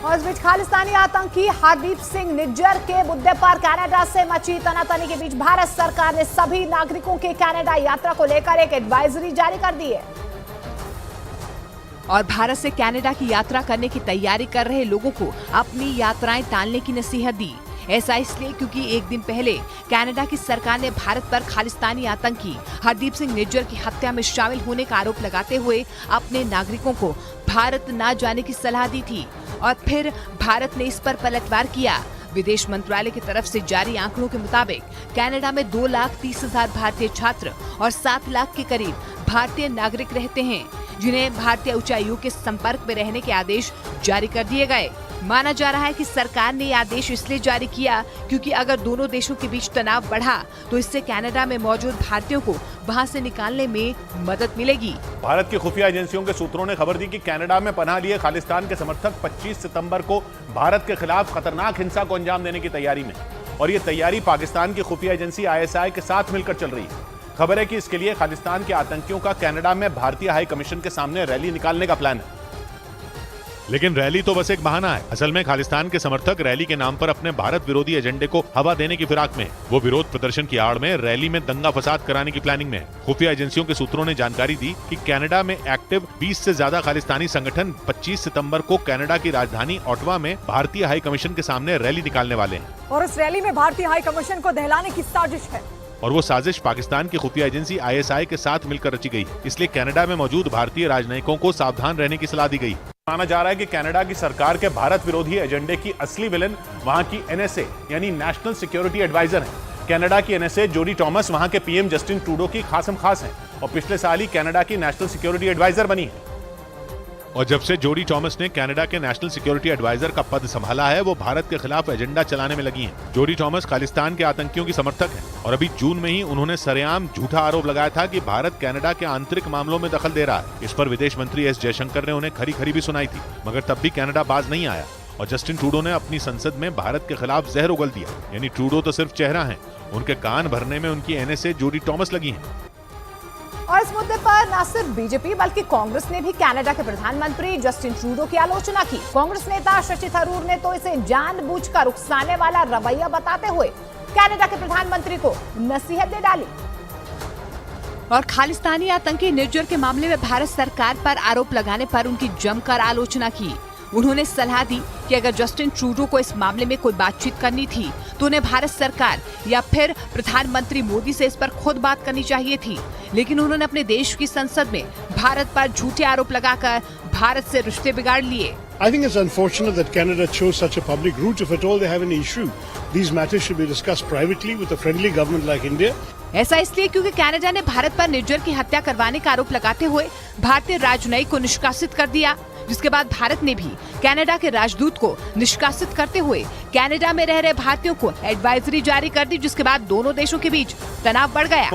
और इस बीच खालिस्तानी आतंकी हरदीप सिंह निज्जर के मुद्दे पर कनाडा से मची तनातनी के बीच भारत सरकार ने सभी नागरिकों के कनाडा यात्रा को लेकर एक एडवाइजरी जारी कर दी है और भारत से कनाडा की यात्रा करने की तैयारी कर रहे लोगों को अपनी यात्राएं टालने की नसीहत दी। ऐसा इसलिए क्योंकि एक दिन पहले कनाडा की सरकार ने भारत पर खालिस्तानी आतंकी हरदीप सिंह निज्जर की हत्या में शामिल होने का आरोप लगाते हुए अपने नागरिकों को भारत न जाने की सलाह दी थी और फिर भारत ने इस पर पलटवार किया। विदेश मंत्रालय की तरफ से जारी आंकड़ों के मुताबिक कनाडा में 2,30,000 भारतीय छात्र और 7 लाख के करीब भारतीय नागरिक रहते हैं, जिन्हें भारतीय उच्चायुक्त के संपर्क में रहने के आदेश जारी कर दिए गए। माना जा रहा है कि सरकार ने यह आदेश इसलिए जारी किया क्योंकि अगर दोनों देशों के बीच तनाव बढ़ा तो इससे कनाडा में मौजूद भारतीयों को वहां से निकालने में मदद मिलेगी। भारत की खुफिया एजेंसियों के सूत्रों ने खबर दी कि कनाडा में पनाह लिए खालिस्तान के समर्थक 25 सितंबर को भारत के खिलाफ खतरनाक हिंसा को अंजाम देने की तैयारी में, और ये तैयारी पाकिस्तान की खुफिया एजेंसी ISI के साथ मिलकर चल रही है। खबर है कि इसके लिए खालिस्तान के आतंकियों का कनाडा में भारतीय हाई कमीशन के सामने रैली निकालने का प्लान है। लेकिन रैली तो बस एक बहाना है। असल में खालिस्तान के समर्थक रैली के नाम पर अपने भारत विरोधी एजेंडे को हवा देने की फिराक में है। वो विरोध प्रदर्शन की आड़ में रैली में दंगा फसाद कराने की प्लानिंग में है। खुफिया एजेंसियों के सूत्रों ने जानकारी दी कि कनाडा में एक्टिव 20 से ज्यादा खालिस्तानी संगठन 25 सितंबर को कनाडा की राजधानी ऑटवा में भारतीय हाई कमीशन के सामने रैली निकालने वाले हैं और उस रैली में भारतीय हाई कमीशन को दहलाने की साजिश है। और वो साजिश पाकिस्तान की खुफिया एजेंसी ISI के साथ मिलकर रची गई। इसलिए कनाडा में मौजूद भारतीय राजनयिकों को सावधान रहने की सलाह दी गई। माना जा रहा है कि कनाडा की सरकार के भारत विरोधी एजेंडे की असली विलन वहां की NSA यानी नेशनल सिक्योरिटी एडवाइजर है। कनाडा की NSA जोडी टॉमस वहां के PM जस्टिन ट्रूडो की खासम खास है और पिछले साल ही कनाडा की नेशनल सिक्योरिटी एडवाइजर बनी है। और जब से जोडी टॉमस ने कनाडा के नेशनल सिक्योरिटी एडवाइजर का पद संभाला है, वो भारत के खिलाफ एजेंडा चलाने में लगी हैं। जोडी टॉमस खालिस्तान के आतंकियों की समर्थक हैं और अभी जून में ही उन्होंने सरेआम झूठा आरोप लगाया था कि भारत कनाडा के आंतरिक मामलों में दखल दे रहा है। इस पर विदेश मंत्री S जयशंकर ने उन्हें खरी खरी भी सुनाई थी, मगर तब भी कनाडा बाज नहीं आया और जस्टिन ट्रूडो ने अपनी संसद में भारत के खिलाफ जहर उगल दिया। यानी ट्रूडो तो सिर्फ चेहरा है, उनके कान भरने में उनकी NSA जोडी टॉमस लगी है। और इस मुद्दे पर न सिर्फ बीजेपी बल्कि कांग्रेस ने भी कनाडा के प्रधानमंत्री जस्टिन ट्रूडो की आलोचना की। कांग्रेस नेता शशि थरूर ने तो इसे जानबूझकर उकसाने वाला रवैया बताते हुए कनाडा के प्रधानमंत्री को नसीहत दे डाली और खालिस्तानी आतंकी निज्जर के मामले में भारत सरकार पर आरोप लगाने पर उनकी जमकर आलोचना की। उन्होंने सलाह दी कि अगर जस्टिन ट्रूडो को इस मामले में कोई बातचीत करनी थी तो उन्हें भारत सरकार या फिर प्रधानमंत्री मोदी से इस पर खुद बात करनी चाहिए थी, लेकिन उन्होंने अपने देश की संसद में भारत पर झूठे आरोप लगाकर भारत से रिश्ते बिगाड़ लिए। I think it's unfortunate that Canada chose such a public route. If at all they have any issue, these matters should be discussed privately with a friendly government like India. ऐसा इसलिए क्योंकि कनाडा ने भारत पर निज्जर की हत्या करवाने का आरोप लगाते हुए भारतीय राजनयिक को निष्कासित कर दिया, जिसके बाद भारत ने भी कनाडा के राजदूत को निष्कासित करते हुए कनाडा में रह रहे भारतीयों को एडवाइजरी जारी कर दी, जिसके बाद दोनों देशों के बीच तनाव बढ़ गया।